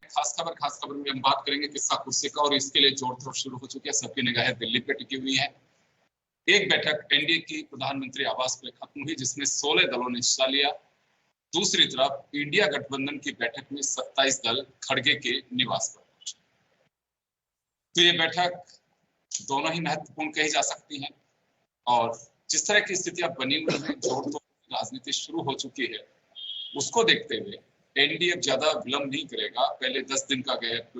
खास खबर में हम बात करेंगे किस्सा कुर्सी का, और इसके लिए जोड़ तोड़ शुरू हो चुकी है। सबकी निगाहें दिल्ली पे टिकी हुई है। एक बैठक एनडीए की प्रधानमंत्री आवास पे खत्म हुई जिसमें 16 दलों ने हिस्सा लिया। दूसरी तरफ इंडिया गठबंधन की बैठक में 27 दल खड़गे के निवास पर पहुंचे। तो ये बैठक दोनों ही महत्वपूर्ण कही जा सकती हैं, और जिस तरह की स्थितियां बनी हुई हैं, जोड़ तोड़ राजनीति शुरू हो चुकी है, उसको देखते हुए एनडीए ज्यादा विलंब नहीं करेगा। पहले 10 दिन का गैप,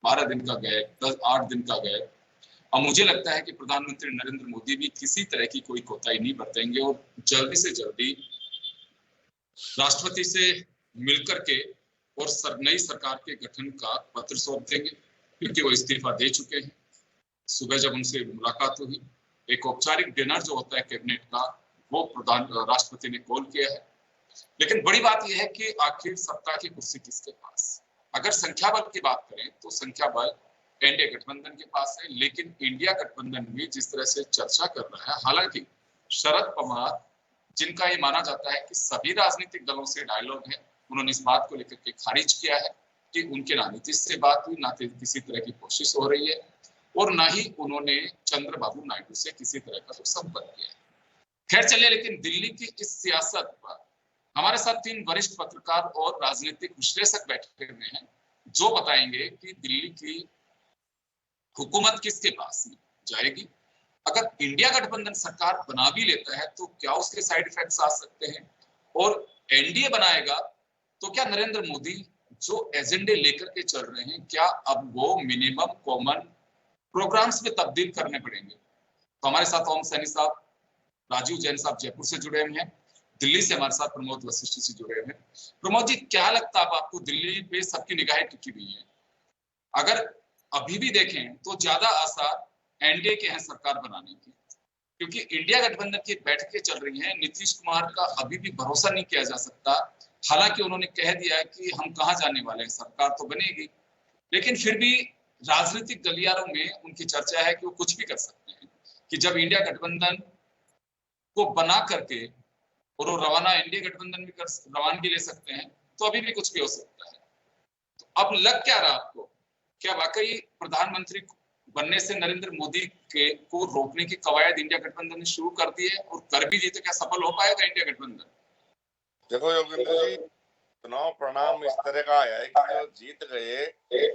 12 दिन का गैप, 8 दिन का गैप, और मुझे लगता है कि प्रधानमंत्री नरेंद्र मोदी भी किसी तरह की कोई कोताही नहीं बरतेंगे और जल्दी से जल्दी राष्ट्रपति से मिलकर के और नई सरकार के गठन का पत्र सौंप देंगे, क्योंकि वो इस्तीफा दे चुके हैं। सुबह जब उनसे मुलाकात हुई, एक औपचारिक डिनर जो होता है कैबिनेट का, वो राष्ट्रपति ने कॉल किया है। लेकिन बड़ी बात यह है कि आखिर सत्ता की कुर्सी किसके पास। अगर संख्या बल की बात करें तो संख्या बल एनडीए गठबंधन के पास है, लेकिन इंडिया गठबंधन भी जिस तरह से चर्चा कर रहा है, हालांकि शरद पवार, जिनका ये माना जाता है कि सभी राजनीतिक दलों से डायलॉग है, उन्होंने इस बात को लेकर के खारिज किया है कि उनके ना नीतीश से बात हुई, ना किसी तरह की कोशिश हो रही है, और ना ही उन्होंने चंद्रबाबू नायडू से किसी तरह का तो संपर्क किया है। खैर चलिए, लेकिन दिल्ली की इस सियासत पर हमारे साथ 3 वरिष्ठ पत्रकार और राजनीतिक विश्लेषक बैठे हुए हैं, जो बताएंगे कि दिल्ली की हुकूमत किसके पास जाएगी। अगर इंडिया गठबंधन सरकार बना भी लेता है तो क्या उसके साइड इफेक्ट्स आ सकते हैं, और एनडीए बनाएगा तो क्या नरेंद्र मोदी जो एजेंडे लेकर के चल रहे हैं, क्या अब वो मिनिमम कॉमन प्रोग्राम्स में तब्दील करने पड़ेंगे। तो हमारे साथ ओम सैनी साहब, राजीव जैन साहब जयपुर से जुड़े हुए हैं, दिल्ली से हमारे साथ प्रमोद वशिष्ठ से जुड़े हुए हैं। प्रमोद जी, क्या लगता है आपको, दिल्ली पे सबकी निगाहें टिकी हुई है, अगर अभी भी देखें तो ज्यादा आसार एनडीए के हैं सरकार बनाने की, क्योंकि इंडिया गठबंधन की बैठकें चल रही हैं। नीतीश कुमार का अभी भी भरोसा नहीं किया जा सकता, हालांकि उन्होंने कह दिया है कि हम कहाँ जाने वाले हैं, सरकार तो बनेगी, लेकिन फिर भी राजनीतिक गलियारों में उनकी चर्चा है कि वो कुछ भी कर सकते हैं, कि जब इंडिया गठबंधन को बना करके और वो रवाना एनडीए गठबंधन भी रवानगी ले सकते हैं, तो अभी भी कुछ भी हो सकता है। तो अब लग क्या रहा आपको, क्या वाकई प्रधानमंत्री बनने से नरेंद्र मोदी के को रोकने की कवायद इंडिया गठबंधन ने शुरू कर दी है, और कर भी दी तो क्या सफल हो पाएगा इंडिया गठबंधन? देखो योगेंद्र जी, चुनाव परिणाम इस तरह का आया है कि जो जीत गए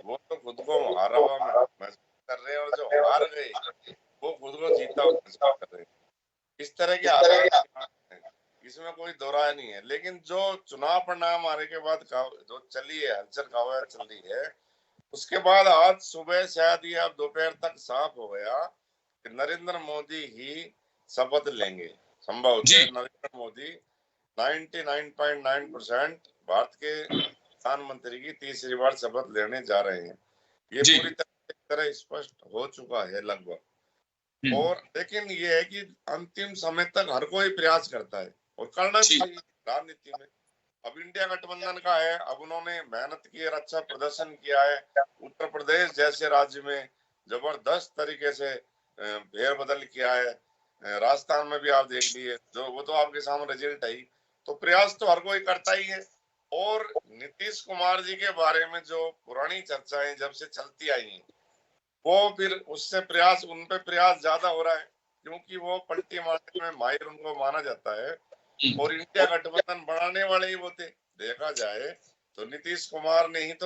वो तो खुद को हारा हुआ महसूस कर रहे हैं, और जो हार गए वो खुद को जीता हुआ महसूस कर रहे हैं। इस तरह के हालात, इसमें कोई दो राय नहीं है। लेकिन जो चुनाव परिणाम आने के बाद जो चली है हलचल कवायद चल रही है, उसके बाद आज सुबह शायद ये अब दोपहर तक साफ हो गया कि नरेंद्र मोदी ही शपथ लेंगे। संभव है नरेंद्र मोदी 99.9% भारत के प्रधानमंत्री की तीसरी बार शपथ लेने जा रहे हैं। ये पूरी तरह स्पष्ट हो चुका है लगभग। और लेकिन ये है कि अंतिम समय तक हर कोई प्रयास करता है, और करना भी चाहिए राजनीति में। अब इंडिया गठबंधन का है, अब उन्होंने मेहनत की और अच्छा प्रदर्शन किया है। उत्तर प्रदेश जैसे राज्य में जबरदस्त तरीके से फेरबदल किया है। राजस्थान में भी आप देख लिए, जो वो तो आपके सामने रिजल्ट है। तो प्रयास तो हर कोई करता ही है। और नीतीश कुमार जी के बारे में जो पुरानी चर्चाएं जब से चलती आई हैं, वो फिर उससे प्रयास, उन पे प्रयास ज्यादा हो रहा है, क्योंकि वो पलटी मारने में माहिर उनको माना जाता है, और इंडिया गठबंधन बनाने वाले ही वो थे। देखा जाए तो नीतीश कुमार ने ही तो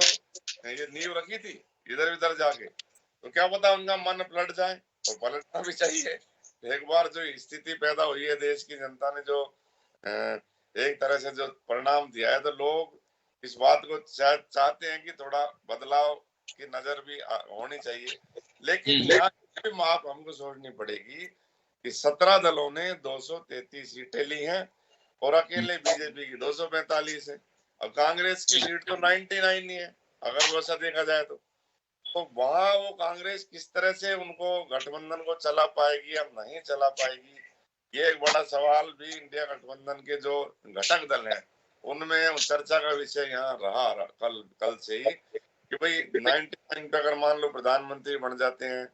ये नींव रखी थी इधर उधर जाके, तो क्या पता उनका मन पलट जाए, और पलटना भी चाहिए। एक बार जो स्थिति पैदा हुई है, देश की जनता ने जो एक तरह से जो परिणाम दिया है, तो लोग इस बात को शायद चाहते हैं कि थोड़ा बदलाव की नजर भी होनी चाहिए। लेकिन यहाँ भी माप हमको सोचनी पड़ेगी कि 17 दलों ने 233 सीटें ली हैं, और अकेले बीजेपी की 245 है। अब कांग्रेस की सीट तो 99 ही है अगर वैसा देखा जाए तो वहां वो कांग्रेस किस तरह से उनको गठबंधन को चला पाएगी या नहीं चला पाएगी, ये एक बड़ा सवाल भी इंडिया गठबंधन के जो घटक दल हैं उनमें चर्चा का विषय यहाँ रहा कल से ही, कि भाई 99 पे अगर मान लो प्रधानमंत्री बन जाते हैं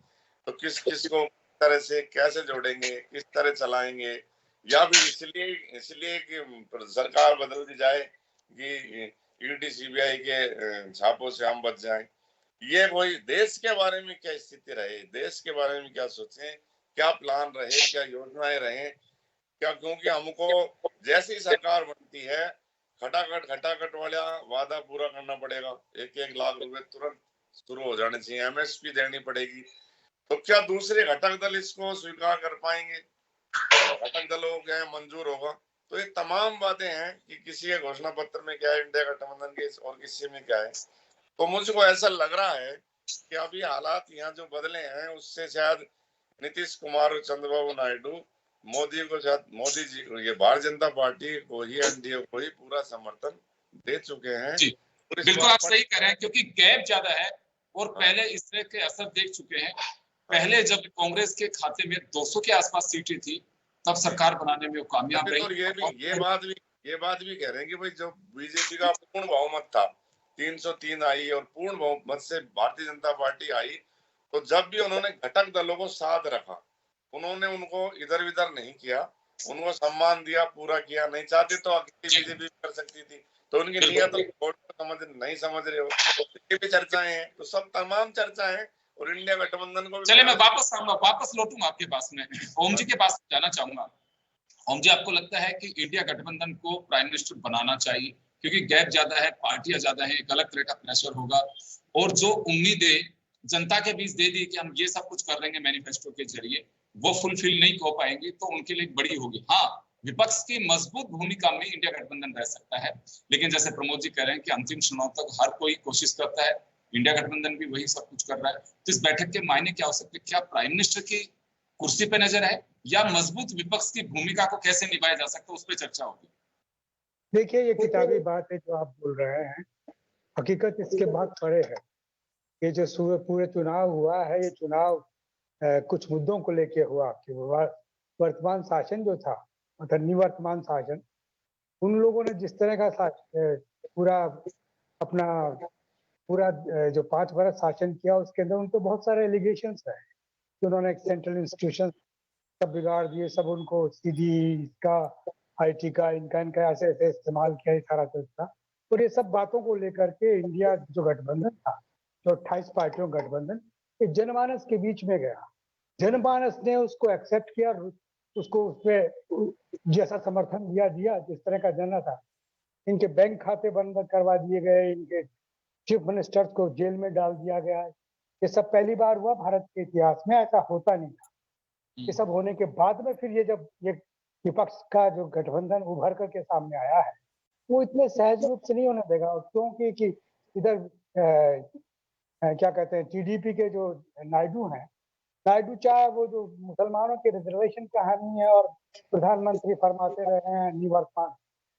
तो किस किस को तरह से कैसे जोड़ेंगे, किस तरह चलाएंगे, या फिर इसलिए कि सरकार बदल दी जाए कि ईडी सीबीआई के छापों से हम बच जाएं। ये वही देश के बारे में क्या स्थिति रहे, देश के बारे में क्या सोचें, क्या प्लान रहे, क्या योजनाएं रहे, क्या, क्योंकि हमको जैसी सरकार बनती है खटाखट वाला वादा पूरा करना पड़ेगा। 1-1 लाख रुपए तुरंत शुरू हो जाने चाहिए, एमएसपी देनी पड़ेगी। तो क्या दूसरे घटक दल इसको स्वीकार कर पाएंगे? घटक दलों को क्या मंजूर होगा? तो ये तमाम बातें हैं कि किसी के घोषणा पत्र में क्या है इंडिया गठबंधन के और किसी में क्या है। तो मुझको ऐसा लग रहा है कि अभी हालात यहाँ जो बदले हैं उससे शायद नीतीश कुमार और चंद्रबाबू नायडू मोदी को, शायद मोदी जी को, ये भारतीय जनता पार्टी को ही, एनडीए को ही पूरा समर्थन दे चुके हैं। बिल्कुल आप सही कह रहे हैं, क्योंकि गैप ज्यादा है और पहले इस तरह के असर देख चुके हैं। पहले जब कांग्रेस के खाते में 200 के आसपास सीटें थी तब सरकार बनाने में वो कामयाब रही। और ये बात भी कह रहे हैं कि भाई जो बीजेपी का पूर्ण बहुमत था 303 आई और पूर्ण बहुमत से भारतीय जनता पार्टी आई, तो जब भी उन्होंने घटक दलों को साथ रखा, उन्होंने उनको इधर उधर नहीं किया, उनको सम्मान दिया, पूरा किया। नहीं चाहते तो अकेली बीजेपी कर सकती थी, तो उनकी नियत नहीं समझ रहे हो। ये भी चर्चाएं हैं, तो सब तमाम चर्चाएं और इंडिया गठबंधन को। चले मैं वापस लौटूंगा आपके पास में, ओम जी के पास जाना चाहूंगा। ओम जी, आपको लगता है कि इंडिया गठबंधन को प्राइम मिनिस्टर बनाना चाहिए, क्योंकि गैप ज्यादा है, पार्टियां ज्यादा है, एक अलग तरह का प्रेशर होगा, और जो उम्मीदें जनता के बीच दे दी कि हम ये सब कुछ कर लेंगे मैनिफेस्टो के जरिए, वो फुलफिल नहीं हो पाएंगी, तो उनके लिए बड़ी होगी। हाँ, विपक्ष की मजबूत भूमिका में इंडिया गठबंधन रह सकता है, लेकिन जैसे प्रमोद जी कह रहे हैं कि अंतिम चुनाव तक हर कोई कोशिश करता है, इंडिया गठबंधन भी वही सब कुछ कर रहा है। तो इस बैठक के मायने क्या हो सकते हैं? क्या प्राइम मिनिस्टर की कुर्सी पे नजर है, या मजबूत विपक्ष की भूमिका को कैसे निभाया जा सकता है, उस पर चर्चा होगी। देखिए, ये किताबी बात है जो आप बोल रहे हैं, हकीकत इसके बाद परे है। ये जो पूरे चुनाव हुआ है, ये चुनाव कुछ मुद्दों को लेके हुआ कि वर्तमान शासन जो था, मतलब निवर्तमान शासन, उन लोगों ने जिस तरह का पूरा अपना पूरा जो 5 वर्ष शासन किया, उसके अंदर उनको बहुत सारे एलिगेशंस है कि उन्होंने एक सेंट्रल इंस्टीट्यूशन सब बिगाड़ दिए, सब उनको सीधी इसका आईटी का इनका ऐसे ऐसे इस्तेमाल किया, सारा था। और ये सब बातों को लेकर के इंडिया जो गठबंधन था, जो 28 पार्टियों गठबंधन, ये जनमानस के बीच में गया। जनमानस ने उसको एक्सेप्ट किया, उसको उसमें जैसा समर्थन दिया जिस तरह का देना था। इनके बैंक खाते बंद करवा दिए गए, इनके चीफ मिनिस्टर्स को जेल में डाल दिया गया। ये सब पहली बार हुआ भारत के इतिहास में, ऐसा होता नहीं था। ये सब होने के बाद में फिर ये जब ये विपक्ष का जो गठबंधन उभर करके सामने आया है, वो इतने सहज रूप से नहीं होने देगा, क्योंकि कि इधर क्या कहते हैं, टीडीपी के जो नायडू हैं, नायडू चाहे वो जो मुसलमानों की रिजर्वेशन कहानी है, और प्रधानमंत्री फरमाते रहे हैं निवर्तमान,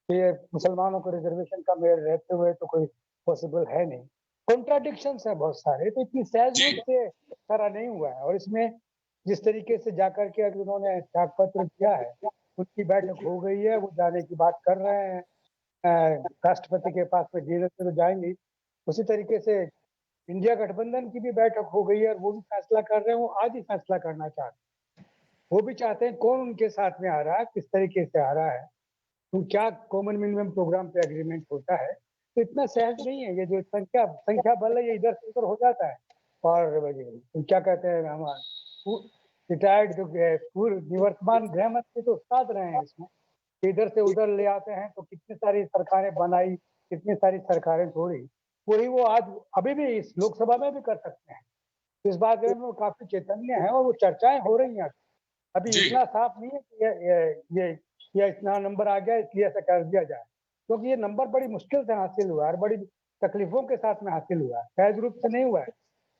ये मुसलमानों को रिजर्वेशन का मेल रहते हुए तो कोई पॉसिबल है नहीं। कॉन्ट्राडिक्शंस है बहुत सारे, तो इतनी सहज रूप से सारा नहीं हुआ है। और इसमें जिस तरीके से जाकर के अभी उन्होंने त्याग पत्र दिया है, उनकी बैठक हो गई है, वो जाने की बात कर रहे हैं, राष्ट्रपति के पास में धीरे धीरे जाएंगे। उसी तरीके से इंडिया गठबंधन की भी बैठक हो गई है, और वो भी फैसला कर रहे हैं, वो आज ही फैसला करना चाहते हैं। वो भी चाहते हैं कौन उनके साथ में आ रहा है, किस तरीके से आ रहा है, तो क्या कॉमन मिनिमम प्रोग्राम पे एग्रीमेंट होता है। तो इतना सहज नहीं है, ये जो संख्या बल है, ये इधर से उधर हो जाता है। और क्या कहते हैं, हमारे रिटायर्ड जो निवर्तमान गृह मंत्री तो उस्ताद रहे हैं इसमें, इधर से उधर ले आते हैं, तो कितनी सारी सरकारें बनाई, कितनी सारी सरकारें तोड़ी, वही वो आज अभी भी इस लोकसभा में भी कर सकते हैं। इस बात में वो काफी चैतन्य है, और वो चर्चाएं हो रही हैं। अभी इतना साफ नहीं है कि ये इतना नंबर आ गया इसलिए ऐसा कर दिया जाए, क्योंकि ये नंबर बड़ी मुश्किल से हासिल हुआ है, बड़ी तकलीफों के साथ में हासिल हुआ है, सहज रूप से नहीं हुआ है,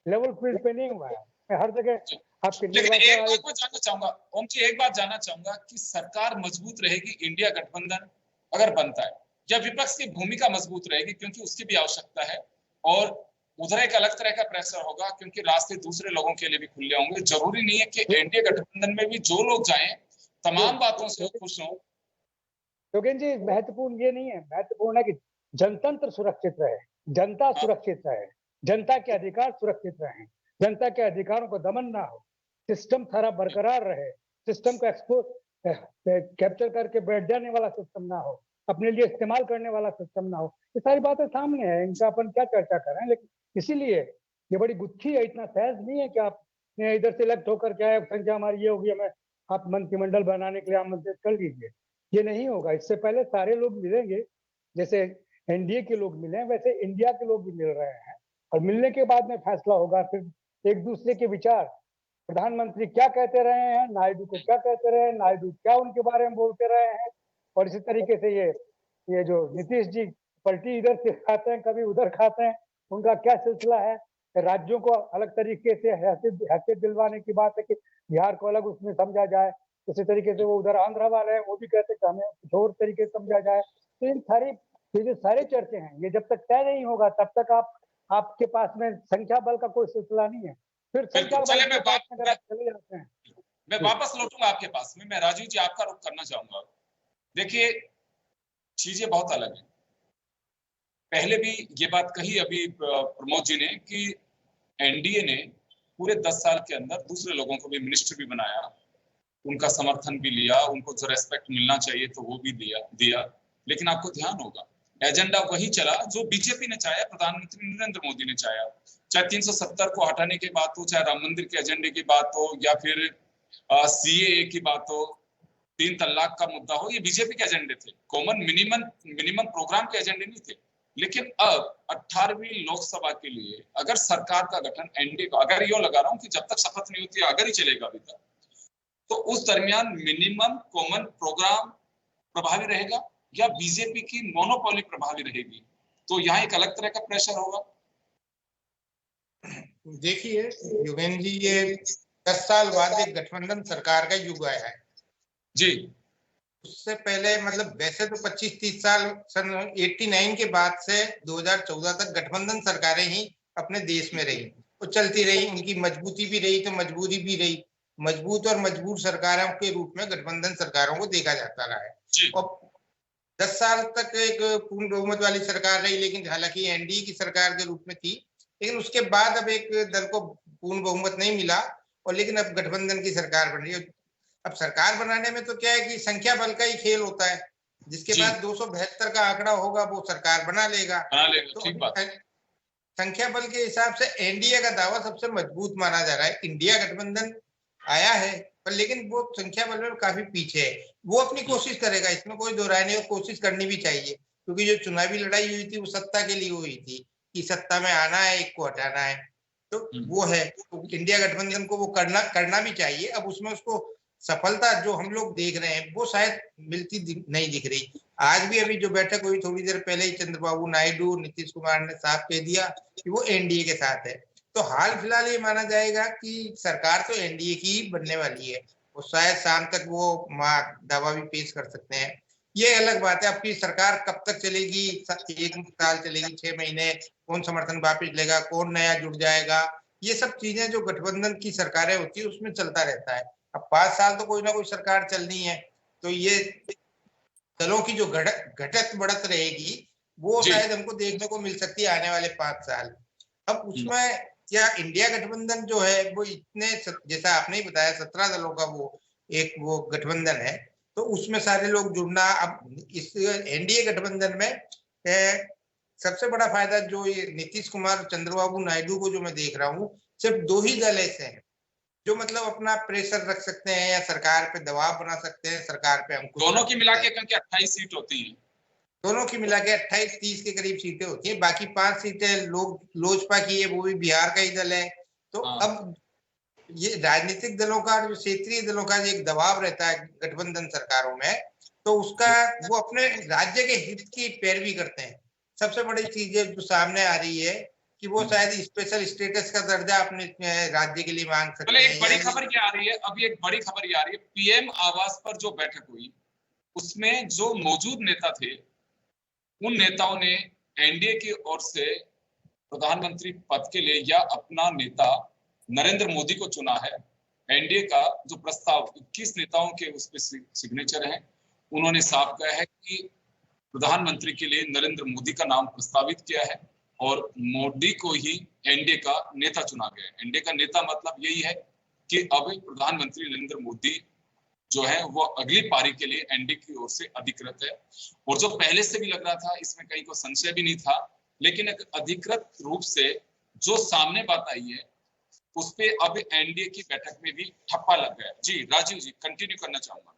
लेवल फील्ड पे नहीं हुआ है। हर जगह आपके एक बात जानना चाहूंगा ओम जी, एक बात जानना चाहूंगा कि सरकार मजबूत रहेगी इंडिया गठबंधन अगर बनता है, या विपक्ष की भूमिका मजबूत रहेगी, क्योंकि उसकी भी आवश्यकता है, और उधर एक अलग तरह का प्रेशर होगा, क्योंकि रास्ते दूसरे लोगों के लिए भी खुले होंगे। जरूरी नहीं है कि एनडीए गठबंधन में भी जो लोग जाएं तमाम बातों से खुश हों। योगेन जी, महत्वपूर्ण ये नहीं है, महत्वपूर्ण है कि जनतंत्र सुरक्षित रहे, जनता सुरक्षित रहे, जनता के अधिकार सुरक्षित रहे, जनता के अधिकारों को दमन ना हो, सिस्टम सारा बरकरार रहे, सिस्टम को एक्सपोज कैप्चर करके बैठ जाने वाला सिस्टम ना हो, अपने लिए इस्तेमाल करने वाला सिस्टम ना हो। ये सारी बातें सामने है, इनका अपन क्या चर्चा कर रहे हैं। लेकिन इसीलिए ये बड़ी गुत्थी है, इतना सहज नहीं है कि आप इधर से इलेक्ट होकर के आए, संख्या हमारी ये होगी, हमें आप मंत्रिमंडल बनाने के लिए आमंत्रित कर लीजिए। ये नहीं होगा। इससे पहले सारे लोग मिलेंगे, जैसे एनडीए के लोग मिले वैसे इंडिया के लोग भी मिल रहे हैं, और मिलने के बाद में फैसला होगा। फिर एक दूसरे के विचार, प्रधानमंत्री क्या कहते रहे हैं, नायडू को क्या कहते रहे हैं, नायडू क्या उनके बारे में बोलते रहे हैं, और इसी तरीके से ये जो नीतीश जी पलटी इधर से खाते हैं कभी उधर खाते हैं, उनका क्या सिलसिला है। राज्यों को अलग तरीके से हैसियत दिलवाने की बात है कि बिहार को अलग उसमें समझा जाए, इसी तरीके से वो उधर आंध्र वाले हैं वो भी कहते हैं कि हमें कुछ और तरीके से समझा जाए। तो इन सारी ये जो सारे चर्चे हैं, ये जब तक तय नहीं होगा तब तक आपके पास में संख्या बल का कोई सिलसिला नहीं है। फिर संख्या बल के पास में अगर आप चले जाते हैं, मैं वापस लौटूंगा आपके पास में। मैं राजीव जी आपका रुख करना चाहूंगा। देखिए, चीजें बहुत अलग है। पहले भी ये बात कही अभी प्रमोद जी ने कि एनडीए ने पूरे 10 साल के अंदर दूसरे लोगों को भी मिनिस्टर भी बनाया, उनका समर्थन भी लिया, उनको जो रेस्पेक्ट मिलना चाहिए तो वो भी दिया। लेकिन आपको ध्यान होगा, एजेंडा वही चला जो बीजेपी ने चाहा, प्रधानमंत्री नरेंद्र मोदी ने चाहा। चाहे 370 को हटाने की बात हो, चाहे राम मंदिर के एजेंडे की बात हो, या फिर सीएए की बात हो, 3 तलाक का मुद्दा हो, ये बीजेपी के एजेंडे थे। कॉमन मिनिमम प्रोग्राम के एजेंडे नहीं थे। लेकिन अब 18वीं लोकसभा के लिए अगर सरकार का गठन एनडीए का, अगर यो लगा रहा हूं कि जब तक शपथ नहीं होती अगर ही चलेगा अभी तक, तो उस दरमियान मिनिमम कॉमन प्रोग्राम प्रभावी रहेगा या बीजेपी की मोनोपोली प्रभावी रहेगी, तो यहाँ एक अलग तरह का प्रेशर होगा। देखिए योगेंद्र जी, ये 10 साल बाद एक गठबंधन सरकार का युग आया है जी। उससे पहले मतलब वैसे तो 25-30 साल सन 89 के बाद से 2014 तक गठबंधन सरकारें ही अपने देश में रही, वो चलती रही, उनकी मजबूती भी रही तो मजबूरी भी रही। मजबूत और मजबूर सरकारों के रूप में गठबंधन सरकारों को देखा जाता रहा है। और 10 साल तक एक पूर्ण बहुमत वाली सरकार रही, लेकिन हालांकि एनडीए की सरकार के रूप में थी, लेकिन उसके बाद अब एक दल को पूर्ण बहुमत नहीं मिला, और लेकिन अब गठबंधन की सरकार बन रही है। अब सरकार बनाने में तो क्या है कि संख्या बल का ही खेल होता है, जिसके बाद 272 का आंकड़ा होगा वो सरकार बना लेगा। तो ठीक बात। संख्या बल के हिसाब से एनडीए का दावा सबसे मजबूत माना जा रहा है। इंडिया गठबंधन आया है पर लेकिन वो संख्या बल में काफी पीछे है। वो अपनी कोशिश करेगा, इसमें कोई दो राय नहीं, और कोशिश करनी भी चाहिए, क्योंकि जो चुनावी लड़ाई हुई थी वो सत्ता के लिए हुई थी कि सत्ता में आना है, एक को हटाना है, तो वो है। तो इंडिया गठबंधन को वो करना भी चाहिए। अब उसमें उसको सफलता जो हम लोग देख रहे हैं वो शायद मिलती नहीं दिख रही। आज भी अभी जो बैठक हुई थोड़ी देर पहले ही चंद्रबाबू नायडू, नीतीश कुमार ने साफ कह दिया कि वो एनडीए के साथ है। तो हाल फिलहाल ये माना जाएगा कि सरकार तो एनडीए की ही बनने वाली है, और शायद शाम तक वो दावा भी पेश कर सकते हैं। ये अलग बात है, आपकी सरकार कब तक चलेगी, 1 साल चलेगी, 6 महीने, कौन समर्थन वापिस लेगा, कौन नया जुड़ जाएगा, ये सब चीजें जो गठबंधन की सरकारें होती है उसमें चलता रहता है। अब 5 साल तो कोई ना कोई सरकार चलनी है, तो ये दलों की जो घटत बढ़त रहेगी वो शायद हमको देखने को मिल सकती है आने वाले 5 साल। अब उसमें क्या इंडिया गठबंधन जो है वो इतने, जैसा आपने ही बताया 17 दलों का वो गठबंधन है, तो उसमें सारे लोग जुड़ना। अब इस एनडीए गठबंधन में सबसे बड़ा फायदा जो ये नीतीश कुमार, चंद्रबाबू नायडू को जो मैं देख रहा हूँ, सिर्फ 2 ही दल ऐसे हैं जो मतलब अपना प्रेशर रख सकते हैं या सरकार पे दबाव बना सकते हैं, सरकार पे अंकुश। दोनों की मिला के 28 सीट होती है, दोनों की मिला के 28-30 के करीब सीटें होती हैं। बाकी 5 सीटें लोजपा की है, वो भी बिहार का ही दल है। तो अब ये राजनीतिक दलों का, जो क्षेत्रीय दलों का एक दबाव रहता है गठबंधन सरकारों में, तो उसका वो अपने राज्य के हित की पैरवी करते हैं। सबसे बड़ी चीज जो सामने आ रही है कि वो शायद स्पेशल स्टेटस का दर्जा अपने राज्य के लिए मांग सकते हैं। एक बड़ी खबर क्या आ रही है, अभी एक बड़ी खबर ये आ रही है, पीएम आवास पर जो बैठक हुई उसमें जो मौजूद नेता थे, उन नेताओं ने एनडीए की ओर से प्रधानमंत्री पद के लिए या अपना नेता नरेंद्र मोदी को चुना है। एनडीए का जो प्रस्ताव 21 नेताओं के उस पर सिग्नेचर हैं, उन्होंने साफ कहा है कि प्रधानमंत्री के लिए नरेंद्र मोदी का नाम प्रस्तावित किया है और मोदी को ही एनडीए का नेता चुना गया है। एनडीए का नेता मतलब यही है कि अब प्रधानमंत्री नरेंद्र मोदी जो है वो अगली पारी के लिए एनडीए की ओर से अधिकृत है। और जो पहले से भी लग रहा था, इसमें कहीं कोई संशय भी नहीं था, लेकिन एक अधिकृत रूप से जो सामने बात आई है उस पे अब एनडीए की बैठक में भी ठप्पा लग गया। जी राजीव जी, कंटिन्यू करना चाहूंगा।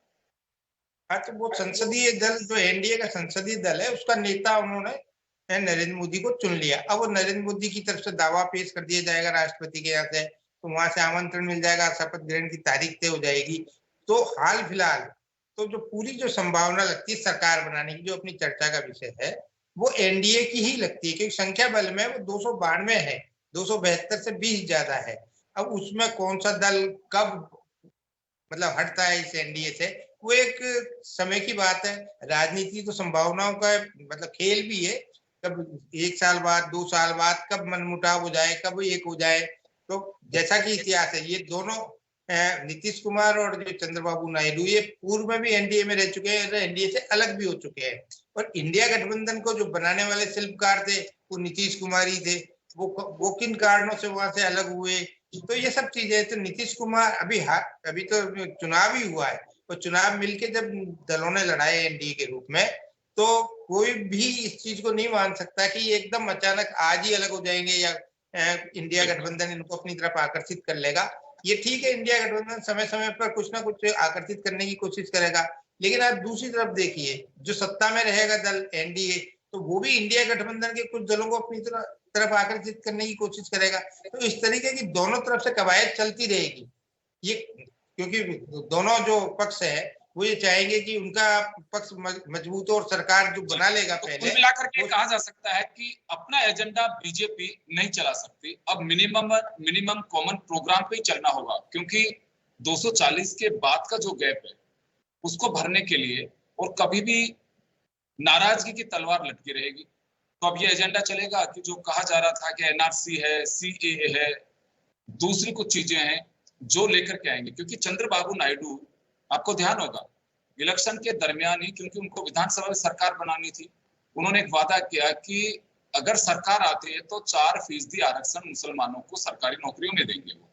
हाँ, तो वो संसदीय दल जो एनडीए का संसदीय दल है उसका नेता उन्होंने नरेंद्र मोदी को चुन लिया। अब वो नरेंद्र मोदी की तरफ से दावा पेश कर दिया जाएगा राष्ट्रपति के यहाँ से, तो वहां से आमंत्रण मिल जाएगा, शपथ ग्रहण की तारीख तय हो जाएगी। तो हाल फिलहाल तो जो पूरी जो संभावना लगती है सरकार बनाने की, जो अपनी चर्चा का विषय है, वो एनडीए की ही लगती है, क्योंकि संख्या बल में वो 292 है, 272 से 20 ज्यादा है। अब उसमें कौन सा दल कब मतलब हटता है इस एनडीए से, वो एक समय की बात है। राजनीति तो संभावनाओं का मतलब खेल भी है, कब 1 साल बाद 2 साल बाद कब मनमुटाव हो जाए, कब एक हो जाए। तो जैसा कि इतिहास है, ये दोनों नीतीश कुमार और जो चंद्रबाबू नायडू, ये पूर्व में भी एनडीए में रह चुके हैं, एनडीए से अलग भी हो चुके हैं। और इंडिया गठबंधन को जो बनाने वाले शिल्पकार थे वो नीतीश कुमार ही थे। वो किन कारणों से वहां से अलग हुए, तो ये सब चीजें। तो नीतीश कुमार अभी तो चुनाव ही हुआ है, और चुनाव मिलके जब दलों ने लड़ाए एनडीए के रूप में, तो कोई भी इस चीज को नहीं मान सकता कि एकदम अचानक आज ही अलग हो जाएंगे या इंडिया गठबंधन इनको अपनी तरफ आकर्षित कर लेगा। ये ठीक है, इंडिया गठबंधन समय समय पर कुछ ना कुछ आकर्षित करने की कोशिश करेगा, लेकिन आप दूसरी तरफ देखिए, जो सत्ता में रहेगा दल एनडीए, तो वो भी इंडिया गठबंधन के कुछ दलों को अपनी तरफ आकर्षित करने की कोशिश करेगा। तो इस तरीके की दोनों तरफ से कवायद चलती रहेगी ये, क्योंकि दोनों जो पक्ष है वो ये चाहेंगे कि उनका पक्ष मजबूत हो और सरकार जो बना लेगा तो पहले। कुल मिलाकर के कहा जा सकता है कि अपना एजेंडा बीजेपी नहीं चला सकती, अब मिनिमम कॉमन प्रोग्राम पे ही चलना होगा, क्योंकि 240 के बाद का जो गैप है उसको भरने के लिए और कभी भी नाराजगी की तलवार लटकी रहेगी। तो अब ये एजेंडा चलेगा कि जो कहा जा रहा था कि एनआरसी है, सीएए है, दूसरी कुछ चीजें हैं जो लेकर के आएंगे, क्योंकि चंद्रबाबू नायडू, आपको ध्यान होगा इलेक्शन के दरमियान ही, क्योंकि उनको विधानसभा में सरकार बनानी थी, उन्होंने एक वादा किया कि अगर सरकार आती है तो 4% आरक्षण मुसलमानों को सरकारी नौकरियों में देंगे, वो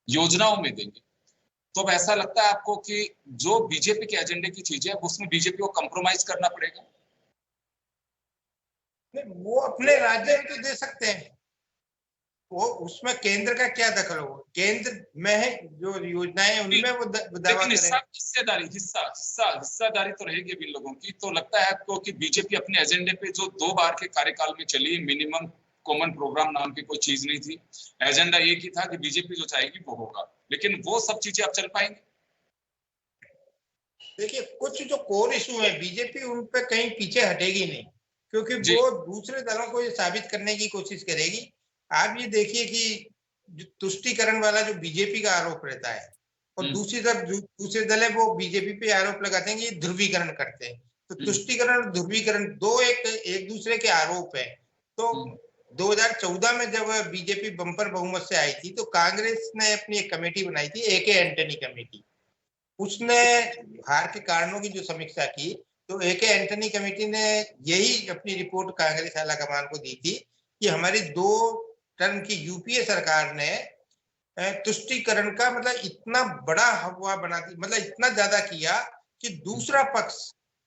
योजनाओं में देंगे। तो अब ऐसा लगता है आपको कि जो बीजेपी के एजेंडे की चीजें है उसमें बीजेपी को कंप्रोमाइज करना पड़ेगा? वो अपने राज्य में तो दे सकते हैं, वो उसमें केंद्र का क्या दखल हो, केंद्र में है जो योजनाएं उनमें वो दावा करें। हिस्सेदारी तो रहेगी इन लोगों की। तो लगता है आपको कि बीजेपी अपने एजेंडे पे जो 2 बार के कार्यकाल में चली, मिनिमम कॉमन प्रोग्राम नाम की कोई चीज नहीं थी, एजेंडा एक ही था कि बीजेपी जो चाहेगी वो होगा, लेकिन वो सब चीजें अब चल पाएंगी? देखिए, कुछ जो कोर इशू है बीजेपी उन पे कहीं पीछे हटेगी नहीं, क्योंकि वो दूसरे दलों को ये साबित करने की कोशिश करेगी। आप ये देखिए कि जो तुष्टीकरण वाला जो बीजेपी का आरोप रहता है, और दूसरी तरफ दूसरे दल है वो बीजेपी पे आरोप लगाते हैं कि ये ध्रुवीकरण करते हैं। तो तुष्टीकरण और ध्रुवीकरण दो एक दूसरे के आरोप है। तो 2014 में जब बीजेपी बम्पर बहुमत से आई थी, तो कांग्रेस ने अपनी एक कमेटी बनाई थी, एके एंटनी कमेटी। उसने हार के कारणों की जो समीक्षा की, तो एके एंटनी कमेटी ने यही अपनी रिपोर्ट कांग्रेस आलाकमान को दी थी कि हमारी 2 टर्म की यूपीए सरकार ने तुष्टीकरण का मतलब इतना बड़ा हवा बना दी, मतलब इतना ज्यादा किया कि दूसरा पक्ष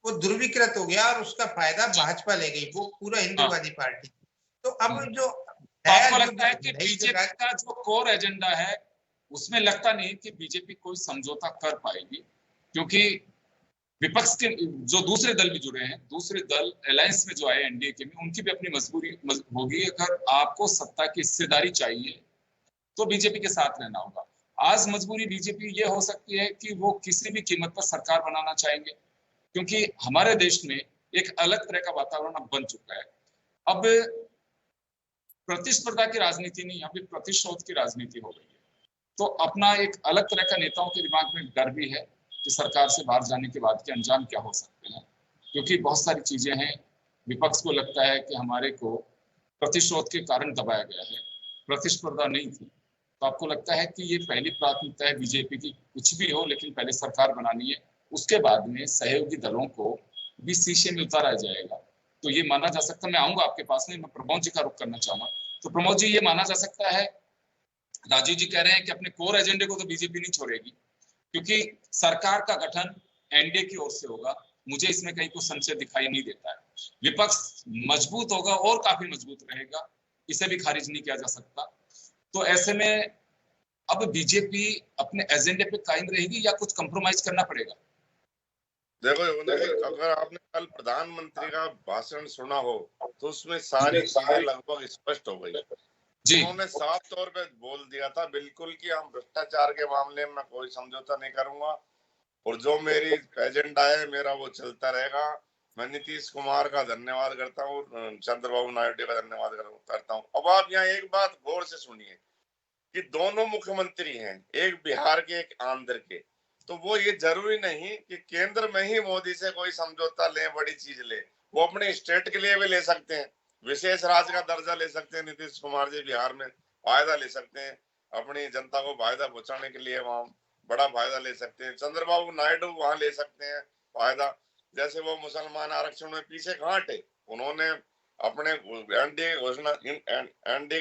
वो ध्रुवीकृत हो गया और उसका फायदा भाजपा ले गई, वो पूरा हिंदूवादी पार्टी। तो अब जो आपको लगता है कि बीजेपी का जो कोर एजेंडा है उसमें लगता नहीं कि बीजेपी कोई समझौता कर पाएगी, क्योंकि विपक्ष के जो दूसरे दल भी जुड़े हैं, दूसरे दल अलायंस में जो आए एनडीए के में, उनकी भी अपनी मजबूरी होगी। अगर आपको सत्ता की हिस्सेदारी चाहिए तो बीजेपी के साथ रहना होगा। आज मजबूरी बीजेपी ये हो सकती है कि वो किसी भी कीमत पर सरकार बनाना चाहेंगे, क्योंकि हमारे देश में एक अलग तरह का वातावरण बन चुका है। अब प्रतिस्पर्धा की राजनीति नहीं, अभी प्रतिशोध की राजनीति हो गई है। तो अपना एक अलग तरह का नेताओं के दिमाग में डर भी है कि सरकार से बाहर जाने के बाद के अंजाम क्या हो सकते हैं, क्योंकि बहुत सारी चीजें हैं। विपक्ष को लगता है कि हमारे को प्रतिशोध के कारण दबाया गया है, प्रतिस्पर्धा नहीं थी। तो आपको लगता है कि ये पहली प्राथमिकता है बीजेपी की, कुछ भी हो लेकिन पहले सरकार बनानी है, उसके बाद में सहयोगी दलों को भी शीशे में उतारा जाएगा। तो ये माना जा सकता है, मैं आऊंगा आपके पास में, मैं प्रमोद जी का रुख करना चाहूंगा। तो प्रमोद जी, ये माना जा सकता है, राजीव जी कह रहे हैं कि अपने कोर एजेंडे को तो बीजेपी नहीं छोड़ेगी, क्योंकि सरकार का गठन एनडीए की ओर से होगा, मुझे इसमें कहीं कोई संशय दिखाई नहीं देता है। विपक्ष मजबूत होगा और काफी मजबूत रहेगा, इसे भी खारिज नहीं किया जा सकता। तो ऐसे में अब बीजेपी अपने एजेंडे पे कायम रहेगी या कुछ कंप्रोमाइज करना पड़ेगा? देखो अगर आपने कल प्रधानमंत्री का भाषण सुना हो तो उसमें सारी चीजें लगभग स्पष्ट हो गई। उन्होंने साफ तौर पे बोल दिया था बिल्कुल कि हम भ्रष्टाचार के मामले में कोई समझौता नहीं करूंगा और जो मेरी एजेंडा है मेरा वो चलता रहेगा। मैं नीतीश कुमार का धन्यवाद करता हूँ, चंद्रबाबू नायडू का धन्यवाद करता हूँ। अब आप यहाँ एक बात गौर से सुनिए कि दोनों मुख्यमंत्री हैं, एक बिहार के एक आंध्र के, तो वो ये जरूरी नहीं कि केंद्र में ही मोदी से कोई समझौता ले, बड़ी चीज ले। वो अपने स्टेट के लिए भी ले सकते हैं, विशेष राज्य का दर्जा ले सकते हैं। नीतीश कुमार जी बिहार में फायदा ले सकते हैं, अपनी जनता को फायदा पहुंचाने के लिए वहां बड़ा फायदा ले सकते हैं। चंद्रबाबू नायडू वहां ले सकते हैं फायदा, जैसे वो मुसलमान आरक्षण में पीछे कहाँ हटे, उन्होंने अपने एनडीए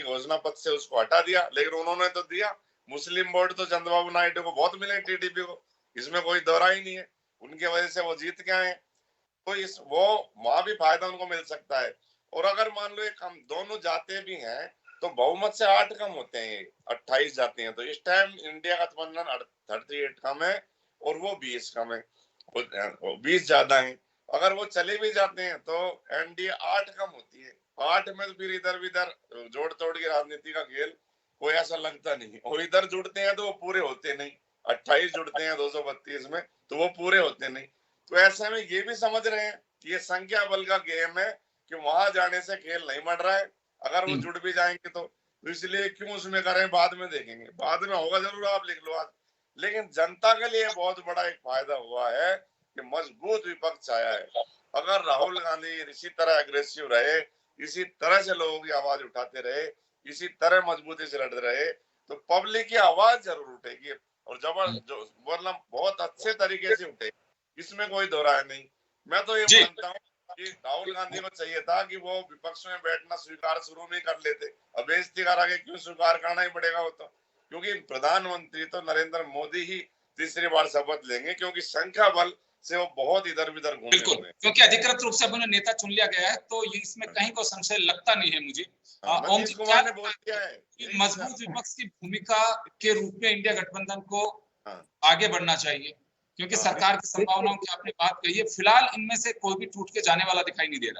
घोषणा पत्र से उसको हटा दिया, लेकिन उन्होंने तो दिया। मुस्लिम वोट तो चंद्रबाबू नायडू को बहुत मिले, टीडीपी को, इसमें कोई दोहरा ही नहीं है। उनके वजह से वो जीत के आए, तो इस वो वहां भी फायदा उनको मिल सकता है। और अगर मान लो एक हम दोनों जाते भी हैं तो बहुमत से 8 कम होते हैं, 28 जाते हैं। तो इस टाइम इंडिया गठबंधन 38 कम है और वो 20 कम है, 20 ज्यादा है। अगर वो चले भी जाते हैं तो एनडीए 8 कम होती है। 8 में तो फिर इधर उधर जोड़ तोड़ की राजनीति का खेल कोई ऐसा लगता नहीं, और इधर जुड़ते हैं तो वो पूरे होते नहीं। 28 जुड़ते हैं 232 में तो वो पूरे होते नहीं। तो ऐसे में ये भी समझ रहे हैं कि ये संख्या बल का गेम है, कि वहां जाने से खेल नहीं बढ़ रहा है। अगर वो जुड़ भी जाएंगे तो इसलिए क्यों उसमें करें, बाद में देखेंगे, बाद में होगा जरूर, आप लिख लो आज। लेकिन जनता के लिए बहुत बड़ा एक फायदा हुआ है कि मजबूत विपक्ष आया है। अगर राहुल गांधी इसी तरह एग्रेसिव रहे, इसी तरह से लोगों की आवाज उठाते रहे, इसी तरह मजबूती से लड़ रहे, तो पब्लिक की आवाज जरूर उठेगी और मतलब बहुत अच्छे तरीके से उठेगी, इसमें कोई दो राय नहीं। मैं तो ये मानता हूँ कि राहुल गांधी को चाहिए था कि वो विपक्ष में बैठना स्वीकार शुरू में कर लेते। अब बेइज्जती करा के क्यों स्वीकार करना ही पड़ेगा वो तो, क्योंकि प्रधानमंत्री तो नरेंद्र मोदी ही तीसरी बार शपथ लेंगे, क्योंकि संख्या बल से वो बहुत इधर उधर घूमे। बिल्कुल, क्योंकि अधिकृत रूप से अब उन्हें नेता चुन लिया गया है, तो ये इसमें कहीं कोई संशय लगता नहीं है मुझे। नीतीश कुमार ने बोल दिया है कि मजबूत विपक्ष की भूमिका के रूप में इंडिया गठबंधन को आगे बढ़ना चाहिए, क्योंकि सरकार की संभावनाओं की आपने बात कही है। फिलहाल इनमें से कोई भी टूट के जाने वाला दिखाई नहीं दे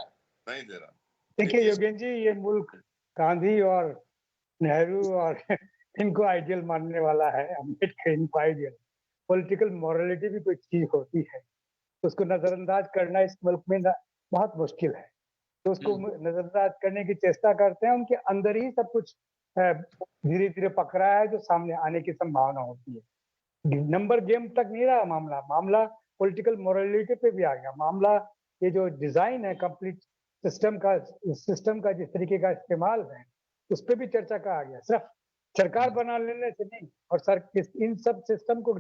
रहा। देखिए योगेंद्र जी, ये मुल्क गांधी और नेहरू और इनको आइडियल मानने वाला है, अम्बेडकर इनको आइडियल। पॉलिटिकल मॉरलिटी भी कोई चीज होती है, तो उसको नजरअंदाज करना इस मुल्क में बहुत मुश्किल है। तो उसको नजरअंदाज करने की चेष्टा करते हैं, उनके अंदर ही सब कुछ धीरे धीरे पकड़ा है जो सामने आने की संभावना होती है। नंबर गेम तक नहीं रहा मामला पॉलिटिकल मोरालिटी पे भी आ गया। मामला ये जो डिजाइन है कंप्लीट सिस्टम का जिस तरीके का इस्तेमाल है उस पर भी चर्चा का आ गया। सिर्फ सरकार बना लेने से नहीं, और इन सब सिस्टम को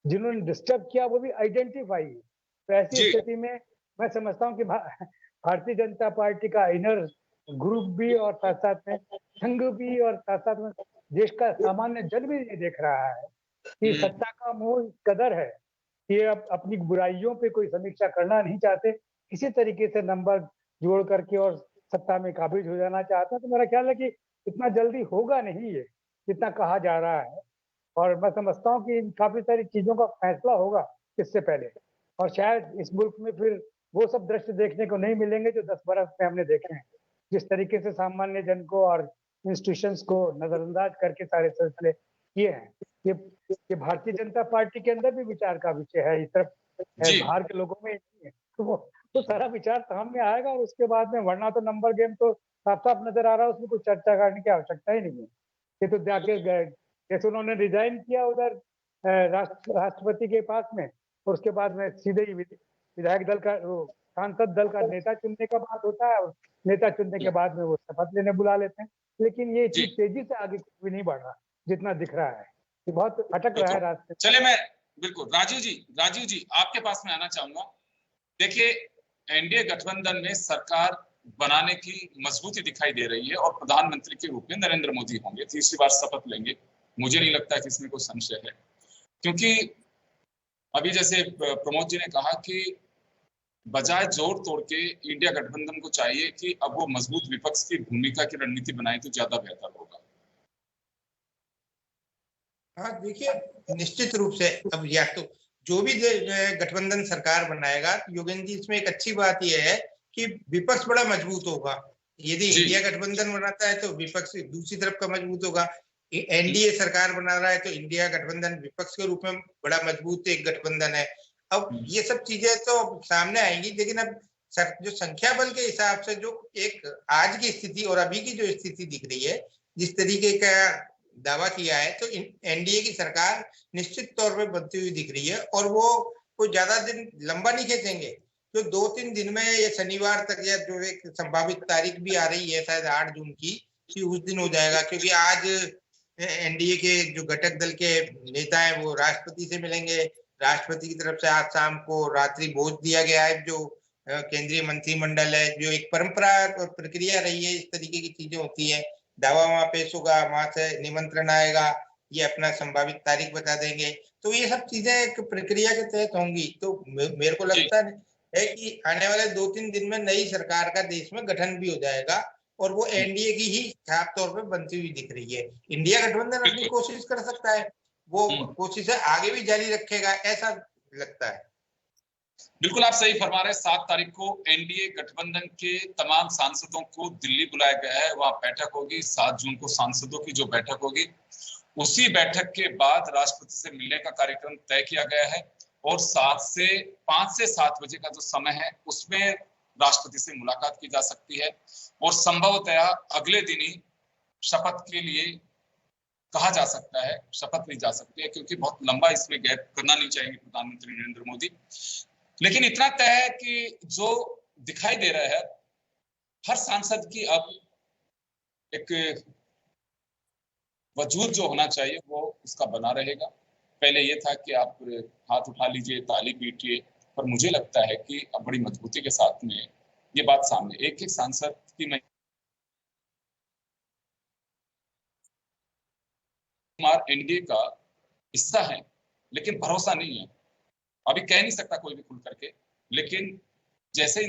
जिन्होंने डिस्टर्ब किया वो भी आइडेंटिफाई है। तो ऐसी स्थिति में मैं समझता हूँ कि भारतीय जनता पार्टी का इनर ग्रुप भी और साथ साथ में संघ भी और साथ साथ में देश का सामान्य जन भी ये देख रहा है कि सत्ता का मोह कदर है कि अब अपनी बुराइयों पे कोई समीक्षा करना नहीं चाहते, किसी तरीके से नंबर जोड़ करके और सत्ता में काबिज हो जाना चाहते हैं। तो मेरा ख्याल है कि इतना जल्दी होगा नहीं ये जितना कहा जा रहा है, और मैं समझता हूँ कि काफी सारी चीजों का फैसला होगा इससे पहले, और शायद इस मुल्क में फिर वो सब दृश्य देखने को नहीं मिलेंगे जो 10 बरस में हमने देखे हैं। जिस तरीके से सामान्य जन को और इंस्टीट्यूशंस को नजरअंदाज करके सारे सिलसिले किए हैं, ये भारतीय जनता पार्टी के अंदर भी विचार का विषय है, इस तरफ बाहर के लोगों में नहीं है। तो सारा विचार सामने आएगा और उसके बाद में, वरना तो नंबर गेम तो साफ साफ नजर आ रहा है, उसमें कुछ चर्चा करने की आवश्यकता ही नहीं है। ये तो जाके जैसे उन्होंने रिजाइन किया उधर राष्ट्रपति के पास में, और उसके बाद में सीधे ही विधायक दल का सांसद दल का नेता चुनने का बात होता है, और नेता चुनने के बाद में वो शपथ लेने बुला लेते हैं। लेकिन ये चीज तेजी से आगे कुछ भी नहीं बढ़ रहा जितना दिख रहा है, ये बहुत अटक रहा है रास्ते। चले मैं बिल्कुल राजीव जी आपके पास में आना चाहूंगा। देखिए, एनडीए गठबंधन में सरकार बनाने की मजबूती दिखाई दे रही है और प्रधानमंत्री के रूप में नरेंद्र मोदी होंगे, तीसरी बार शपथ लेंगे। मुझे नहीं लगता कि इसमें कोई संशय है, क्योंकि अभी जैसे प्रमोद जी ने कहा कि बजाय जोड़ तोड़ के इंडिया गठबंधन को चाहिए कि अब वो मजबूत विपक्ष की भूमिका की रणनीति बनाए तो ज्यादा बेहतर होगा। हाँ देखिए, निश्चित रूप से अब या तो जो भी गठबंधन सरकार बनाएगा, योगेंद्र जी इसमें एक अच्छी बात यह है कि विपक्ष बड़ा मजबूत होगा। यदि इंडिया गठबंधन बनाता है तो विपक्ष दूसरी तरफ का मजबूत होगा। एनडीए सरकार बना रहा है तो इंडिया गठबंधन विपक्ष के रूप में बड़ा मजबूत एक गठबंधन है। अब ये सब चीजें तो सामने आएंगी, लेकिन अब जो संख्या बल के हिसाब से जो एक आज की स्थिति और अभी की जो स्थिति दिख रही है, जिस तरीके का दावा किया है, तो एनडीए की सरकार निश्चित तौर पे बनती हुई दिख रही है और वो कोई ज्यादा दिन लंबा नहीं खींचेंगे। तो 2-3 दिन में या शनिवार तक, या जो एक संभावित तारीख भी आ रही है शायद 8 जून की, कि उस दिन हो जाएगा। क्योंकि आज एनडीए के जो घटक दल के नेता हैं वो राष्ट्रपति से मिलेंगे। राष्ट्रपति की तरफ से आज शाम को रात्रि भोज दिया गया है। जो केंद्रीय मंत्रिमंडल है, जो एक परंपरा और प्रक्रिया रही है, इस तरीके की चीजें होती है। दावा वहां पेश होगा, वहां से निमंत्रण आएगा, ये अपना संभावित तारीख बता देंगे। तो ये सब चीजें एक प्रक्रिया के तहत होंगी। तो मेरे को लगता है कि आने वाले 2-3 दिन में नई सरकार का देश में गठन भी हो जाएगा और वो एनडीए की ही साफ तौर पे बनती हुई दिख रही है। इंडिया गठबंधन अपनी कोशिश कर सकता है, वो कोशिश आगे भी जारी रखेगा, ऐसा लगता है। बिल्कुल आप सही फरमा रहे हैं। 7 तारीख को एनडीए गठबंधन के तमाम सांसदों को दिल्ली बुलाया गया है, वहां बैठक होगी। 7 जून को सांसदों की जो बैठक होगी, उसी बैठक के बाद राष्ट्रपति से मिलने का कार्यक्रम तय किया गया है और 5 से 7 बजे का जो समय है उसमें राष्ट्रपति से मुलाकात की जा सकती है और संभवतः अगले दिन ही शपथ के लिए कहा जा सकता है, शपथ ली जा सकती है, क्योंकि बहुत लंबा इसमें गैप करना नहीं चाहिए प्रधानमंत्री नरेंद्र मोदी। लेकिन इतना तय है कि जो दिखाई दे रहा है, हर सांसद की अब एक वजूद जो होना चाहिए वो उसका बना रहेगा। पहले ये था कि आप हाथ उठा लीजिए, ताली पीटिए, पर मुझे लगता है कि अब बड़ी मजबूती के साथ में ये बात सामने, एक सांसद की मैं एनडीए का हिस्सा है, लेकिन भरोसा नहीं है। अभी कह नहीं सकता कोई भी खुल करके, लेकिन जैसे ही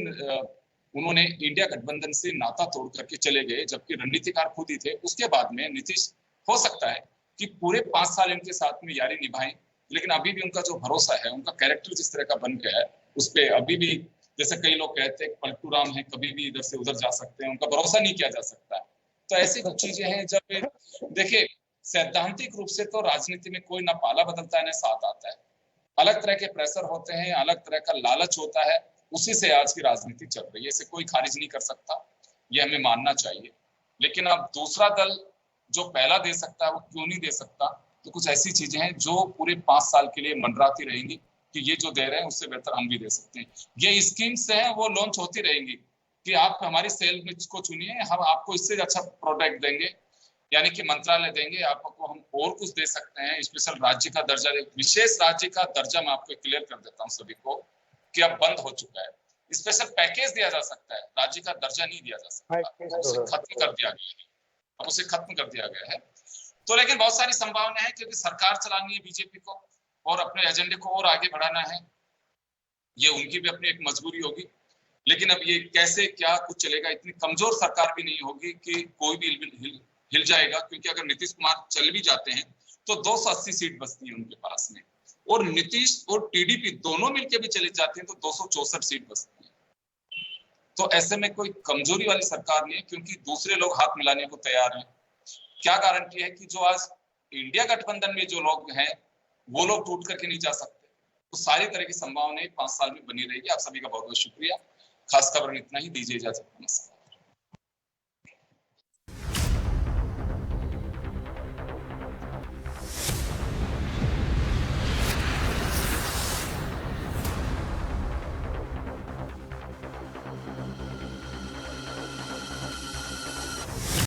उन्होंने इंडिया गठबंधन से नाता तोड़ करके चले गए, जबकि रणनीतिकार खुद ही थे, उसके बाद में नीतीश हो सकता है कि पूरे 5 साल इनके साथ में यारी निभाएं, लेकिन अभी भी उनका जो भरोसा है, उनका कैरेक्टर जिस तरह का बन गया है, उस पर अभी भी, जैसे कई लोग कहते हैं पलटू राम है, कभी भी इधर से उधर जा सकते हैं, उनका भरोसा नहीं किया जा सकता। तो ऐसी कुछ चीजें हैं। जब देखिए सैद्धांतिक रूप से तो राजनीति में कोई ना पाला बदलता है ना साथ आता है, अलग तरह के प्रेशर होते हैं, अलग तरह का लालच होता है, उसी से आज की राजनीति चल रही है। इसे कोई खारिज नहीं कर सकता, ये हमें मानना चाहिए। लेकिन अब दूसरा दल जो पहला दे सकता है वो क्यों नहीं दे सकता? तो कुछ ऐसी चीजें हैं जो पूरे 5 साल के लिए मंडराती रहेंगी कि ये जो दे रहे हैं उससे बेहतर हम भी दे सकते हैं। ये स्कीम्स हैं वो लॉन्च होती रहेंगी कि आप हमारी सेल को चुनिए, हम आपको इससे अच्छा प्रोडक्ट देंगे, यानी कि मंत्रालय देंगे, आपको हम और कुछ दे सकते हैं, स्पेशल राज्य का दर्जा, विशेष राज्य का दर्जा मैं आपको क्लियर कर देता हूँ सभी को कि अब बंद हो चुका है। स्पेशल पैकेज दिया जा सकता है, राज्य का दर्जा नहीं दिया जा सकता, उसे खत्म कर दिया गया है, अब उसे खत्म कर दिया गया है। तो लेकिन बहुत सारी संभावना है, क्योंकि सरकार चलानी है बीजेपी को और अपने एजेंडे को और आगे बढ़ाना है, ये उनकी भी अपनी एक मजबूरी होगी। लेकिन अब ये कैसे क्या कुछ चलेगा, इतनी कमजोर सरकार भी नहीं होगी कि कोई भी हिल जाएगा, क्योंकि अगर नीतीश कुमार चल भी जाते हैं तो 280 सीट बचती है उनके पास में, और नीतीश और टीडीपी दोनों मिलकर भी चले जाते हैं तो 264 सीट बचती है। तो ऐसे में कोई कमजोरी वाली सरकार नहीं है, क्योंकि दूसरे लोग हाथ मिलाने को तैयार हैं। क्या गारंटी है कि जो आज इंडिया गठबंधन में जो लोग हैं वो लोग टूट करके नहीं जा सकते? तो सारी तरह की संभावनाएं 5 साल में बनी रहेगी। आप सभी का बहुत बहुत शुक्रिया। खास खबर में इतना ही, दीजिए इजाजत, नमस्कार।